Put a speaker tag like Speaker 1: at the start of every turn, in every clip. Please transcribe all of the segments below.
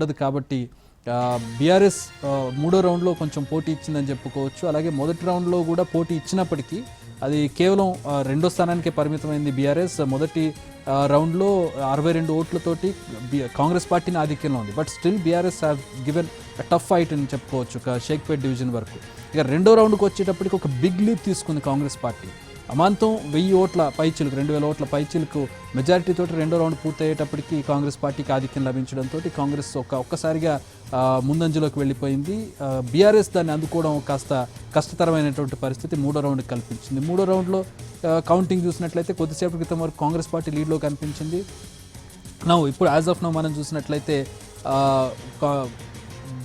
Speaker 1: ఉండదు కాబట్టి బీఆర్ఎస్ మూడో రౌండ్లో కొంచెం పోటీ ఇచ్చిందని చెప్పుకోవచ్చు. అలాగే మొదటి రౌండ్లో కూడా పోటీ ఇచ్చినప్పటికీ అది కేవలం రెండో స్థానానికే పరిమితమైంది బీఆర్ఎస్. మొదటి రౌండ్లో 62 ఓట్లతోటి కాంగ్రెస్ పార్టీని ఆధిక్యంలో ఉంది. But still BRS have given tough fight అని చెప్పుకోవచ్చు షేక్పేట్ డివిజన్ వరకు. ఇక రెండో రౌండ్కి వచ్చేటప్పటికి ఒక బిగ్ లీప్ తీసుకుంది కాంగ్రెస్ పార్టీ. అమాంతం 1000 ఓట్ల పైచిలకు 2000 ఓట్ల పైచిలకు మెజారిటీతోటి రెండో రౌండ్ పూర్తయ్యేటప్పటికి కాంగ్రెస్ పార్టీకి ఆధిక్యం లభించడంతో కాంగ్రెస్ ఒక్కసారిగా ముందంజలోకి వెళ్ళిపోయింది. బీఆర్ఎస్ దాన్ని అందుకోవడం కాస్త కష్టతరమైనటువంటి పరిస్థితి మూడో రౌండ్కి కల్పించింది. మూడో రౌండ్లో కౌంటింగ్ చూసినట్లయితే కొద్దిసేపటి క్రితం వరకు కాంగ్రెస్ పార్టీ లీడ్లో కనిపించింది. ఇప్పుడు యాజ్ ఆఫ్ నౌ మనం చూసినట్లయితే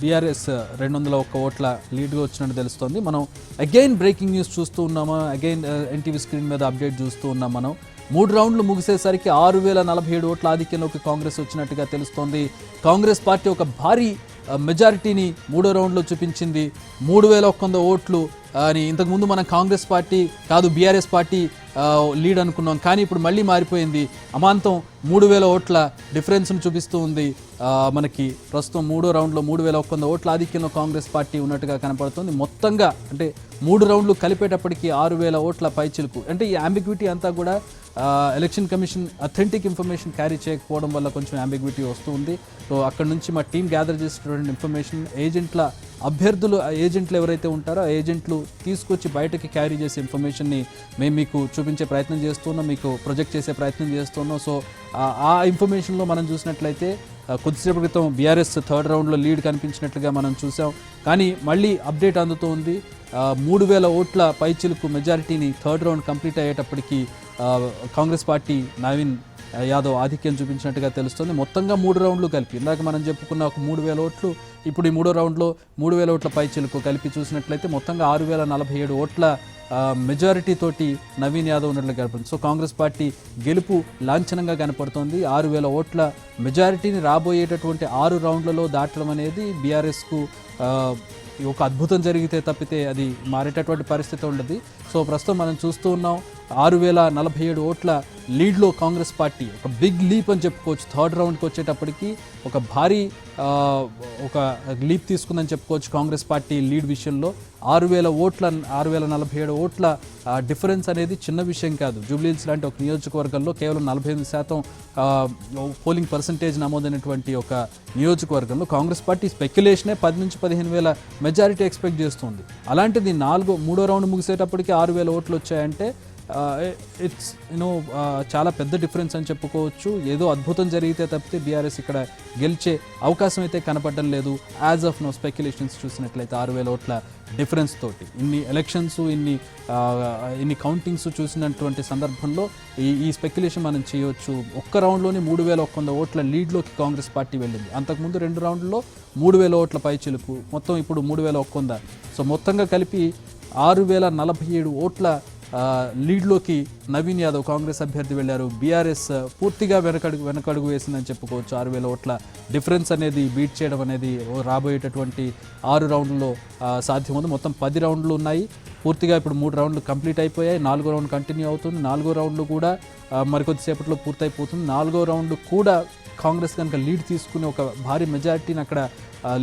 Speaker 1: బీఆర్ఎస్ 201 ఓట్ల లీడ్గా వచ్చినట్టు తెలుస్తోంది. మనం అగైన్ బ్రేకింగ్ న్యూస్ చూస్తూ ఉన్నాము. అగైన్ ఎన్టీవీ స్క్రీన్ మీద అప్డేట్ చూస్తూ ఉన్నాం. మనం 3 రౌండ్లు ముగిసేసరికి 6047 ఓట్ల ఆధిక్యంలోకి కాంగ్రెస్ వచ్చినట్టుగా తెలుస్తోంది. కాంగ్రెస్ పార్టీ ఒక భారీ మెజారిటీని మూడో రౌండ్లో చూపించింది. 3100 ఓట్లు అని ఇంతకుముందు మనం కాంగ్రెస్ పార్టీ కాదు బీఆర్ఎస్ పార్టీ లీడ్ అనుకున్నాం. కానీ ఇప్పుడు మళ్ళీ మారిపోయింది. అమాంతం 3000 ఓట్ల డిఫరెన్స్ను చూపిస్తూ ఉంది. మనకి ప్రస్తుతం మూడో రౌండ్లో 3100 ఓట్ల ఆధిక్యంలో కాంగ్రెస్ పార్టీ ఉన్నట్టుగా కనపడుతుంది. మొత్తంగా అంటే 3 రౌండ్లు కలిపేటప్పటికి 6000 ఓట్ల పైచిలుకు. అంటే ఈ అంబిగ్విటీ అంతా కూడా election commission authentic information carry చేయకపోవడం వల్ల కొంచెం అంబిగ్విటీ వస్తూ ఉంది. సో అక్కడ నుంచి మా టీం గ్యాదర్ చేసినటువంటి ఇన్ఫర్మేషన్ ఏజెంట్లు ఎవరైతే ఉంటారో ఆ ఏజెంట్లు తీసుకొచ్చి బయటకి క్యారీ చేసే ఇన్ఫర్మేషన్ని మేము మీకు చూపించే ప్రయత్నం చేస్తున్నాం, మీకు ప్రొజెక్ట్ చేసే ప్రయత్నం చేస్తున్నాం. సో ఆ ఇన్ఫర్మేషన్లో మనం చూసినట్లయితే కొద్దిసేపు క్రితం బీఆర్ఎస్ థర్డ్ రౌండ్లో లీడ్ కనిపించినట్లుగా మనం చూసాం. కానీ మళ్ళీ అప్డేట్ అందుతూ ఉంది. 3000 ఓట్ల పైచిలకు మెజారిటీని థర్డ్ రౌండ్ కంప్లీట్ అయ్యేటప్పటికి కాంగ్రెస్ పార్టీ నవీన్ యాదవ్ ఆధిక్యం చూపించినట్టుగా తెలుస్తుంది. మొత్తంగా 3 రౌండ్లు కలిపి ఇందాక మనం చెప్పుకున్న ఒక 3000 ఓట్లు, ఇప్పుడు ఈ మూడో రౌండ్లో 3000 ఓట్ల పైచిలకు కలిపి చూసినట్లయితే మొత్తంగా 6047 ఓట్ల మెజారిటీ తోటి నవీన్ యాదవ్ ఉన్నట్లు కనపడుతుంది. సో కాంగ్రెస్ పార్టీ గెలుపు లాంఛనంగా కనపడుతోంది. 6000 ఓట్ల మెజారిటీని రాబోయేటటువంటి 6 రౌండ్లలో దాటడం అనేది బీఆర్ఎస్కు ఒక అద్భుతం జరిగితే తప్పితే అది మారేటటువంటి పరిస్థితి ఉండదు. సో ప్రస్తుతం మనం చూస్తూ ఉన్నాం 6047 ఓట్ల లీడ్లో కాంగ్రెస్ పార్టీ ఒక బిగ్ లీప్ అని చెప్పుకోవచ్చు. థర్డ్ రౌండ్కి వచ్చేటప్పటికి ఒక భారీ ఒక లీప్ తీసుకుందని చెప్పుకోవచ్చు. కాంగ్రెస్ పార్టీ లీడ్ విషయంలో 6047 ఓట్ల డిఫరెన్స్ అనేది చిన్న విషయం కాదు. జూబ్లీహిల్స్ లాంటి ఒక నియోజకవర్గంలో కేవలం 48% పోలింగ్ పర్సంటేజ్ నమోదైనటువంటి ఒక నియోజకవర్గంలో కాంగ్రెస్ పార్టీ స్పెక్యులేషనే 10 నుంచి 15,000 మెజారిటీ ఎక్స్పెక్ట్ చేస్తుంది. అలాంటిది మూడో రౌండ్ ముగిసేటప్పటికి 6,000 ఓట్లు వచ్చాయంటే ఇట్స్ చాలా పెద్ద డిఫరెన్స్ అని చెప్పుకోవచ్చు. ఏదో అద్భుతం జరిగితే తప్పితే బీఆర్ఎస్ ఇక్కడ గెలిచే అవకాశం అయితే కనపడడం లేదు. యాజ్ ఆఫ్ నో స్పెక్యులేషన్స్ చూసినట్లయితే 6,000 ఓట్ల డిఫరెన్స్ తోటి ఇన్ని ఎలక్షన్స్ ఇన్ని కౌంటింగ్స్ చూసినటువంటి సందర్భంలో ఈ స్పెక్యులేషన్ మనం చేయవచ్చు. ఒక్క రౌండ్లోనే 3100 ఓట్ల లీడ్లోకి కాంగ్రెస్ పార్టీ వెళ్ళింది. అంతకుముందు 2 రౌండ్లలో 3000 ఓట్ల పైచిలుకు, మొత్తం ఇప్పుడు 3100. సో మొత్తంగా కలిపి 6047 ఓట్ల లీడ్లోకి నవీన్ యాదవ్ కాంగ్రెస్ అభ్యర్థి వెళ్ళారు. బీఆర్ఎస్ పూర్తిగా వెనకడుగు వేసిందని చెప్పుకోవచ్చు. 6000 ఓట్ల డిఫరెన్స్ అనేది బీట్ చేయడం అనేది రాబోయేటటువంటి 6 రౌండ్లలో సాధ్యమవుతుంది. మొత్తం 10 రౌండ్లు ఉన్నాయి. పూర్తిగా ఇప్పుడు 3 రౌండ్లు కంప్లీట్ అయిపోయాయి. 4వ రౌండ్ కంటిన్యూ అవుతుంది. 4వ రౌండ్లు కూడా మరికొద్దిసేపట్లో పూర్తయిపోతుంది. 4వ రౌండ్ కూడా కాంగ్రెస్ కనుక లీడ్ తీసుకుని ఒక భారీ మెజారిటీని అక్కడ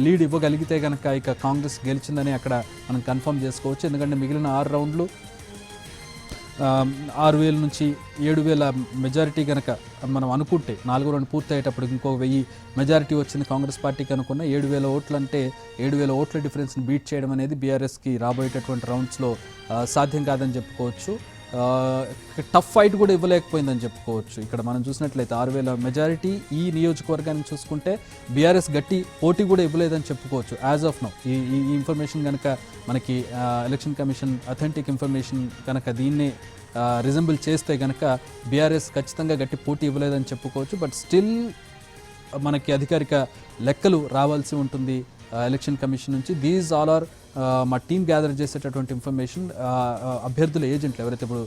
Speaker 1: లీడ్ ఇవ్వగలిగితే కనుక ఇక కాంగ్రెస్ గెలిచిందని అక్కడ మనం కన్ఫర్మ్ చేసుకోవచ్చు. ఎందుకంటే మిగిలిన 6 రౌండ్లు 6000 నుంచి 7000 మెజారిటీ కనుక మనం అనుకుంటే 4వ రౌండ్ పూర్తయ్యేటప్పుడు ఇంకో 1000 మెజారిటీ వచ్చింది కాంగ్రెస్ పార్టీకి అనుకున్న 7000 ఓట్లు అంటే 7000 ఓట్ల డిఫరెన్స్ని బీట్ చేయడం అనేది బీఆర్ఎస్కి రాబోయేటటువంటి రౌండ్స్లో సాధ్యం కాదని చెప్పుకోవచ్చు. టఫ్ ఫైట్ కూడా ఇవ్వలేకపోయిందని చెప్పుకోవచ్చు. ఇక్కడ మనం చూసినట్లయితే 6000 మెజారిటీ ఈ నియోజకవర్గానికి చూసుకుంటే బీఆర్ఎస్ గట్టి పోటీ కూడా ఇవ్వలేదని చెప్పుకోవచ్చు. యాజ్ ఆఫ్ నౌ ఈ ఇన్ఫర్మేషన్ కనుక మనకి ఎలక్షన్ కమిషన్ అథెంటిక్ ఇన్ఫర్మేషన్ కనుక దీన్ని రిజంబుల్ చేస్తే కనుక బీఆర్ఎస్ ఖచ్చితంగా గట్టి పోటీ ఇవ్వలేదని చెప్పుకోవచ్చు. బట్ స్టిల్ మనకి అధికారిక లెక్కలు రావాల్సి ఉంటుంది ఎలక్షన్ కమిషన్ నుంచి. దీస్ ఆల్ ఆర్ మా టీం గ్యాదర్ చేసేటటువంటి ఇన్ఫర్మేషన్ అభ్యర్థుల ఏజెంట్లు ఎవరైతే ఇప్పుడు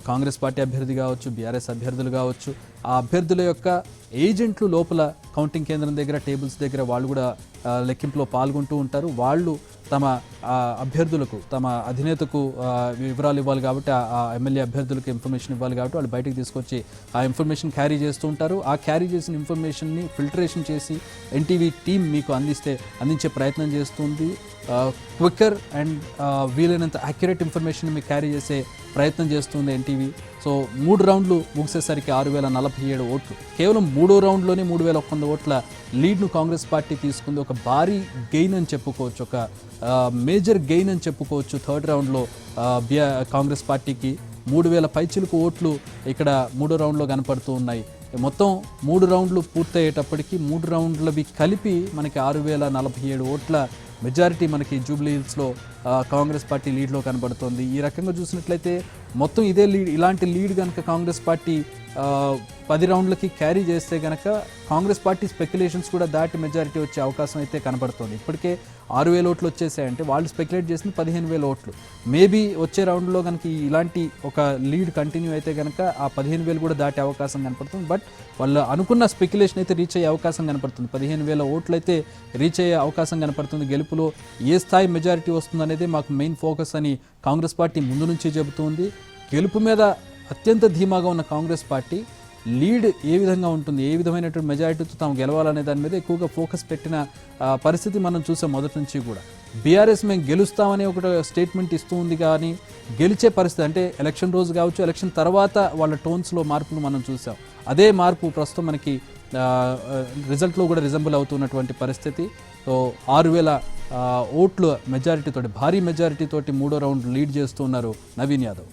Speaker 1: కాంగ్రెస్ పార్టీ అభ్యర్థి కావచ్చు, బీఆర్ఎస్ అభ్యర్థులు కావచ్చు, ఆ అభ్యర్థుల యొక్క ఏజెంట్లు లోపల కౌంటింగ్ కేంద్రం దగ్గర టేబుల్స్ దగ్గర వాళ్ళు కూడా లెక్కింపులో పాల్గొంటూ ఉంటారు. వాళ్ళు తమ అభ్యర్థులకు, తమ అధినేతకు వివరాలు ఇవ్వాలి కాబట్టి, ఆ ఎమ్మెల్యే అభ్యర్థులకు ఇన్ఫర్మేషన్ ఇవ్వాలి కాబట్టి వాళ్ళు బయటకు తీసుకొచ్చి ఆ ఇన్ఫర్మేషన్ క్యారీ చేస్తూ ఉంటారు. ఆ క్యారీ చేసిన ఇన్ఫర్మేషన్ని ఫిల్టరేషన్ చేసి ఎన్టీవీ టీం మీకు అందించే ప్రయత్నం చేస్తుంది. క్విక్కర్ అండ్ వీలైనంత యాక్యురేట్ ఇన్ఫర్మేషన్ మీకు క్యారీ చేసే ప్రయత్నం చేస్తుంది ఎన్టీవీ. సో 3 రౌండ్లు ముగిసేసరికి 6047 ఓట్లు, కేవలం 3వ రౌండ్లోనే 3100 ఓట్ల లీడ్ను కాంగ్రెస్ పార్టీ తీసుకుంది. ఒక భారీ గెయిన్ అని చెప్పుకోవచ్చు, ఒక మేజర్ గెయిన్ అని చెప్పుకోవచ్చు. 3rd రౌండ్లో కాంగ్రెస్ పార్టీకి 3000 పైచిలుకు ఓట్లు ఇక్కడ 3వ రౌండ్లో కనపడుతూ ఉన్నాయి. మొత్తం 3 రౌండ్లు పూర్తయ్యేటప్పటికి 3 రౌండ్లవి కలిపి మనకి 6047 ఓట్ల మెజారిటీ మనకి జూబ్లీ హిల్స్లో కాంగ్రెస్ పార్టీ లీడ్లో కనబడుతోంది. ఈ రకంగా చూసినట్లయితే మొత్తం ఇదే లీడ్, ఇలాంటి లీడ్ కనుక కాంగ్రెస్ పార్టీ 10 రౌండ్లకి క్యారీ చేస్తే కనుక కాంగ్రెస్ పార్టీ స్పెక్యులేషన్స్ కూడా దాటి మెజారిటీ వచ్చే అవకాశం అయితే కనబడుతోంది. ఇప్పటికే 6000 ఓట్లు వచ్చేసాయంటే వాళ్ళు స్పెక్యులేట్ చేసింది 15000 ఓట్లు. మేబీ వచ్చే రౌండ్లో కనుక ఇలాంటి ఒక లీడ్ కంటిన్యూ అయితే కనుక ఆ 15000 కూడా దాటే అవకాశం కనపడుతుంది. బట్ వాళ్ళు అనుకున్న స్పెక్యులేషన్ అయితే రీచ్ అయ్యే అవకాశం కనపడుతుంది. 15000 ఓట్లు అయితే రీచ్ అయ్యే అవకాశం కనపడుతుంది. గెలుపులో ఏ స్థాయి మెజారిటీ వస్తుంది అనేది మాకు మెయిన్ ఫోకస్ అని కాంగ్రెస్ పార్టీ ముందు నుంచి చెబుతోంది. గెలుపు మీద అత్యంత ధీమాగా ఉన్న కాంగ్రెస్ పార్టీ లీడ్ ఏ విధంగా ఉంటుంది, ఏ విధమైనటువంటి మెజారిటీతో తాము గెలవాలనే దాని మీద ఎక్కువగా ఫోకస్ పెట్టిన పరిస్థితి మనం చూసాం మొదటి నుంచి కూడా. బీఆర్ఎస్ మేము గెలుస్తామని ఒక స్టేట్మెంట్ ఇస్తూ ఉంది, కానీ గెలిచే పరిస్థితి అంటే ఎలక్షన్ రోజు కావచ్చు, ఎలక్షన్ తర్వాత వాళ్ళ టోన్స్లో మార్పులు మనం చూసాం. అదే మార్పు ప్రస్తుతం మనకి రిజల్ట్లో కూడా రిజంబుల్ అవుతున్నటువంటి పరిస్థితి. సో 6000 ఓట్ల మెజారిటీతోటి, భారీ మెజారిటీతోటి 3వ రౌండ్ లీడ్ చేస్తున్నారు నవీన్ యాదవ్.